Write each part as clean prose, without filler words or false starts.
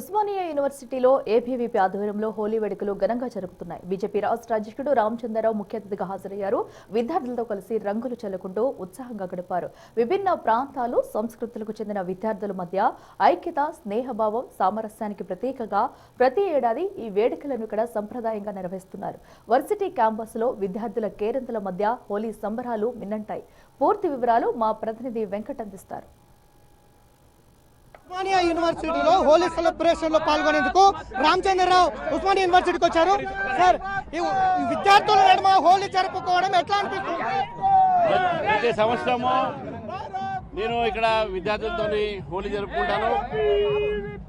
ఉస్మానియా యూనివర్సిటీలో ఏబీవీపీ ఆధ్వర్యంలో హోలీ వేడుకలు ఘనంగా జరుగుతున్నాయి. బీజేపీ రాష్ట్ర అధ్యక్షుడు రామచంద్రరావు ముఖ్య అతిథిగా హాజరయ్యారు. విద్యార్థులతో కలిసి రంగులు చల్లుకుంటూ ఉత్సాహంగా గడిపారు. విభిన్న ప్రాంతాలు, సంస్కృతులకు చెందిన విద్యార్థుల మధ్య ఐక్యత, స్నేహభావం, సామరస్యానికి ప్రతీకగా ప్రతి ఏడాది ఈ వేడుకలను ఇక్కడ సంప్రదాయంగా నిర్వహిస్తున్నారు. వర్సిటీ క్యాంపస్ లో విద్యార్థుల కేరింతల మధ్య హోలీ సంబరాలు మిన్నంటాయి. పూర్తి వివరాలు మా ప్రతినిధి వెంకట్ అందిస్తారు. ఉస్మానియా యూనివర్సిటీలో హోలీ సెలబ్రేషన్ లో పాల్గొనేందుకు రామచంద్రరావు ఉస్మానియా యూనివర్సిటీకి వచ్చారు. సార్, ఈ విద్యార్థుల నడుమ హోలీ జరుపుకోవడం ఎట్లా అనిపిస్తుంది? ప్రతి సంవత్సరము నేను ఇక్కడ విద్యార్థులతో హోలీ జరుపుకుంటాను.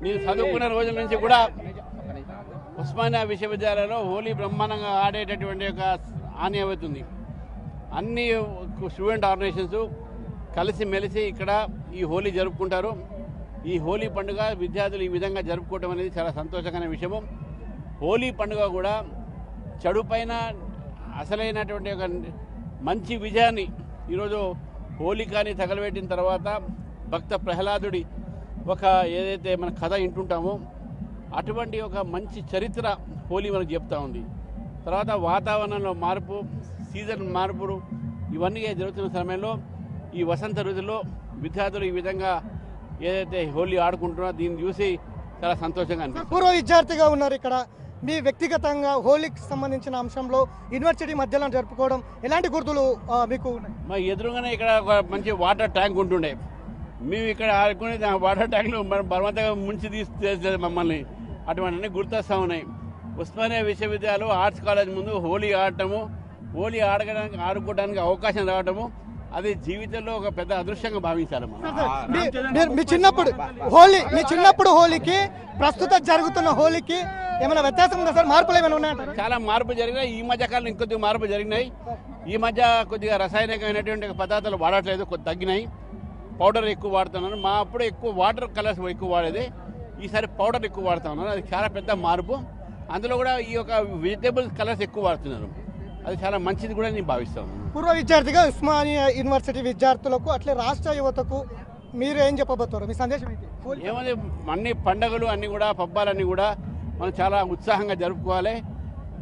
నేను చదువుకున్న రోజుల నుంచి కూడా ఉస్మానియా విశ్వవిద్యాలయంలో హోలీ బ్రహ్మాండంగా ఆడేటటువంటి ఒక ఆనయం అవుతుంది. అన్ని స్టూడెంట్ ఆర్గనైజేషన్స్ కలిసిమెలిసి ఇక్కడ ఈ హోలీ జరుపుకుంటారు. ఈ హోలీ పండుగ విద్యార్థులు ఈ విధంగా జరుపుకోవడం అనేది చాలా సంతోషకరమైన విషయము. హోలీ పండుగ కూడా చెడు పైన అసలైనటువంటి ఒక మంచి విజయాన్ని ఈరోజు హోలికాని తగలబెట్టిన తర్వాత భక్త ప్రహ్లాదుడి ఒక ఏదైతే మన కథ వింటుంటామో అటువంటి ఒక మంచి చరిత్ర హోలీ మనకు చెప్తా ఉంది. తర్వాత వాతావరణంలో మార్పు, సీజన్ మార్పులు ఇవన్నీ జరుగుతున్న సమయంలో ఈ వసంత ఋతువులో విద్యార్థులు ఈ విధంగా ఏదైతే హోలీ ఆడుకుంటున్నారో దీన్ని చూసి చాలా సంతోషంగా అనిపిస్తుంది. పూర్వ విద్యార్థిగా ఉన్నారు ఇక్కడ. మీ వ్యక్తిగతంగా హోలీకి సంబంధించిన అంశంలో యూనివర్సిటీ మధ్యలో జరుపుకోవడం ఎలాంటి గుర్తులు మీకు ఉన్నాయి? మా ఎదురుగానే ఇక్కడ ఒక మంచి వాటర్ ట్యాంక్ ఉంటుండే. మేము ఇక్కడ ఆడుకునే వాటర్ ట్యాంక్లో మనం బలవంతంగా ముంచి తీస్తే మమ్మల్ని అటువంటి గుర్తొస్తూ ఉన్నాయి. ఉస్మానియా విశ్వవిద్యాలయం ఆర్ట్స్ కాలేజ్ ముందు హోలీ ఆడటము, హోలీ ఆడుకోవడానికి అవకాశం రావటము అది జీవితంలో ఒక పెద్ద అదృష్టంగా భావించాలి. మీ చిన్నప్పుడు హోలీకి ప్రస్తుతం జరుగుతున్న హోలీకి ఏమైనా వ్యత్యాసం ఉందా సార్? మార్పులు ఏమైనా ఉన్నాయంటారా? చాలా మార్పు జరిగినాయి. ఈ మధ్య కాలం ఇంకొద్ది మార్పు జరిగినాయి. ఈ మధ్య కొద్దిగా రసాయనికమైనటువంటి పదార్థాలు వాడట్లేదు, కొద్ది తగ్గినాయి. పౌడర్ ఎక్కువ వాడుతున్నాను. మా అప్పుడు ఎక్కువ వాటర్ కలర్స్ ఎక్కువ వాడేది, ఈసారి పౌడర్ ఎక్కువ వాడుతా ఉన్నాను. అది చాలా పెద్ద మార్పు. అందులో కూడా ఈ యొక్క వెజిటేబుల్ కలర్స్ ఎక్కువ వాడుతున్నారు. అది చాలా మంచిది కూడా నేను భావిస్తాను. పూర్వ విద్యార్థిగా ఉస్మానియా యూనివర్సిటీ విద్యార్థులకు అట్లే రాష్ట్ర యువతకు మీరు ఏం చెప్పబోతారు? మీ సందేశం ఏంటి? ఏమని అన్ని పండుగలు అన్నీ కూడా పబ్బాలన్నీ కూడా మనం చాలా ఉత్సాహంగా జరుపుకోవాలి.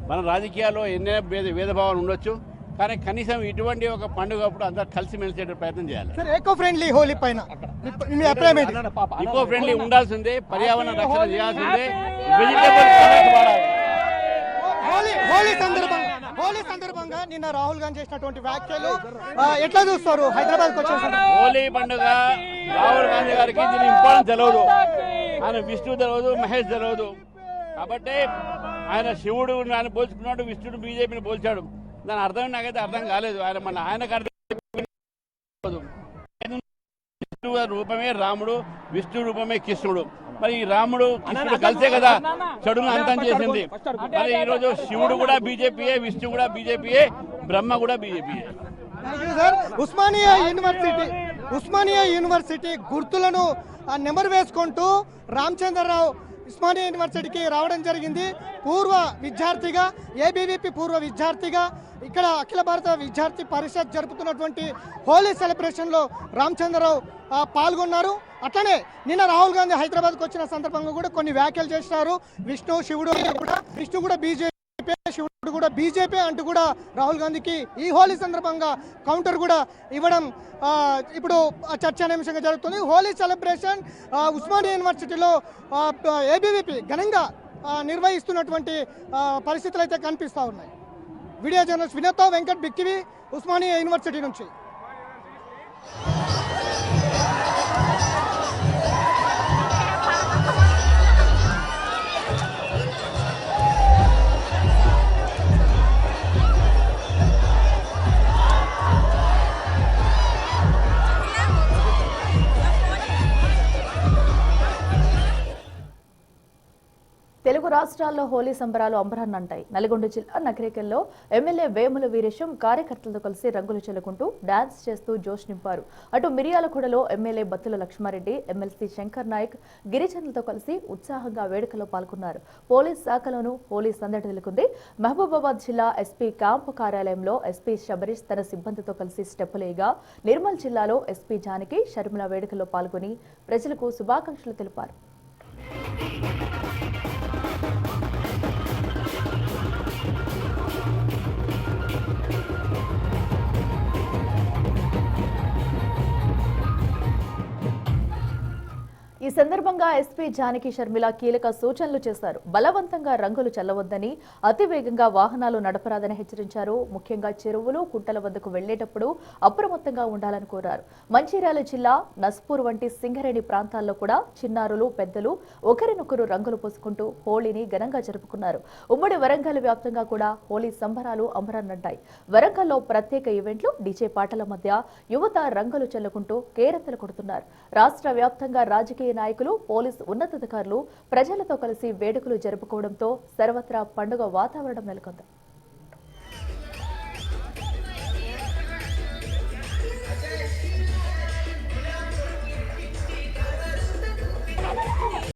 మన రాజకీయాల్లో ఎన్నో భేదభావాలు ఉండొచ్చు, కానీ కనీసం ఇటువంటి ఒక పండుగ అప్పుడు అందరూ కలిసిమెలిసే ప్రయత్నం చేయాలి. సార్, ఎకో ఫ్రెండ్లీ హోలీ పైన మీ అభిప్రాయం ఏంటి? ఎకో ఫ్రెండ్లీ ఉండాల్సిందే, పర్యావరణ రక్షణ చేయాల్సిందే, వెజిటేబుల్ కలర్స్ వాడాలి. హోలీ సందర్భంగా నిన్న రాహుల్ గాంధీ చేసినటువంటి వ్యాఖ్యలు ఎట్లా చూస్తారు? హైదరాబాద్ హోలీ పండుగ రాహుల్ గాంధీ గారికి దీని ఇంపార్టెన్స్ తెలియదు. ఆయన విష్ణు తెలియదు, మహేష్ తెలియదు. కాబట్టి ఆయన శివుడు ఆయన పోల్చుకున్నాడు, విష్ణుడు బీజేపీని పోల్చాడు. దాని అర్థం నాకైతే అర్థం కాలేదు. ఆయనకు అర్థం విష్ణు రూపమే రాముడు, విష్ణు రూపమే కృష్ణుడు. మరి ఈ రాముడు కృష్ణుడు కలిసే కదా చెడును అంతం చేసింది. మరి ఈరోజు శివుడు కూడా బీజేపీయే, విష్ణు కూడా బీజేపీయే, బ్రహ్మ కూడా బీజేపీయే. ఉస్మానియా యూనివర్సిటీ గుర్తులను నెంబర్ వేసుకుంటూ రామచంద్రరావు ఉస్మానియా యూనివర్సిటీకి రావడం జరిగింది. పూర్వ విద్యార్థిగా, ఏబీవీపీ పూర్వ విద్యార్థిగా ఇక్కడ అఖిల భారత విద్యార్థి పరిషత్ జరుపుతున్నటువంటి హోలీ సెలబ్రేషన్లో రామచంద్రరావు పాల్గొన్నారు. అట్లనే నిన్న రాహుల్ గాంధీ హైదరాబాద్కు వచ్చిన సందర్భంగా కూడా కొన్ని వ్యాఖ్యలు చేస్తున్నారు. విష్ణు కూడా బీజేపీ, శివుడు కూడా బీజేపీ అంటూ కూడా రాహుల్ గాంధీకి ఈ హోలీ సందర్భంగా కౌంటర్ కూడా ఇవ్వడం ఇప్పుడు చర్చానీయాంశంగా జరుగుతుంది. హోలీ సెలబ్రేషన్ ఉస్మానియా యూనివర్సిటీలో ఏబీవీపీ ఘనంగా నిర్వహిస్తున్నటువంటి పరిస్థితులు అయితే కనిపిస్తూ ఉన్నాయి. వీడియో జర్నలిస్ట్ వినోద్తో Venkat, big TV, Osmania university నుంచి. తెలుగు రాష్ట్రాల్లో హోలీ సంబరాలు అంబరాన్నంటాయి. నల్గొండ జిల్లా నగరికల్లో ఎమ్మెల్యే వేముల వీరేశం కార్యకర్తలతో కలిసి రంగులు చెల్లుకుంటూ డాన్స్ చేస్తూ జోష్ నింపారు. అటు మిర్యాలగూడలో ఎమ్మెల్యే బత్తుల లక్ష్మారెడ్డి, ఎమ్మెల్సీ శంకర్ నాయక్ గిరిజనులతో కలిసి ఉత్సాహంగా వేడుకలో పాల్గొన్నారు. పోలీస్ శాఖలోనూ హోలీ సందడి నెలకొంది. మహబూబాబాద్ జిల్లా ఎస్పీ క్యాంపు కార్యాలయంలో ఎస్పీ శబరీష్ తన సిబ్బందితో కలిసి స్టెప్పులేయగా, నిర్మల్ జిల్లాలో ఎస్పీ జానకి షర్మిల వేడుకల్లో పాల్గొని ప్రజలకు శుభాకాంక్షలు తెలిపారు. ఈ సందర్భంగా ఎస్పీ జానకి షర్మిల కీలక సూచనలు చేశారు. బలవంతంగా రంగులు చల్లవద్దని, అతివేగంగా వాహనాలు నడపరాదని హెచ్చరించారు. ముఖ్యంగా చెరువులు, కుంటల వద్దకు వెళ్లేటప్పుడు అప్రమత్తంగా ఉండాలని కోరారు. మంచిర్యాల జిల్లా నస్పూర్ వంటి సింగరేణి ప్రాంతాల్లో కూడా చిన్నారులు, పెద్దలు ఒకరినొకరు రంగులు పూసుకుంటూ హోళీని ఘనంగా జరుపుకున్నారు. ఉమ్మడి వరంగల్ వ్యాప్తంగా కూడా హోళీ సంబరాలు అంబరాన్నంటాయి. వరంగల్లో ప్రత్యేక ఈవెంట్లు, డీజే పాటల మధ్య యువత రంగులు చల్లుకుంటూ కేరింతలు కొడుతున్నారు. రాష్ట్ర వ్యాప్తంగా రాజకీయ నాయకులు, పోలీసు ఉన్నతాధికారులు ప్రజలతో కలిసి వేడుకలు జరుపుకోవడంతో సర్వత్రా పండుగ వాతావరణం నెలకొంది.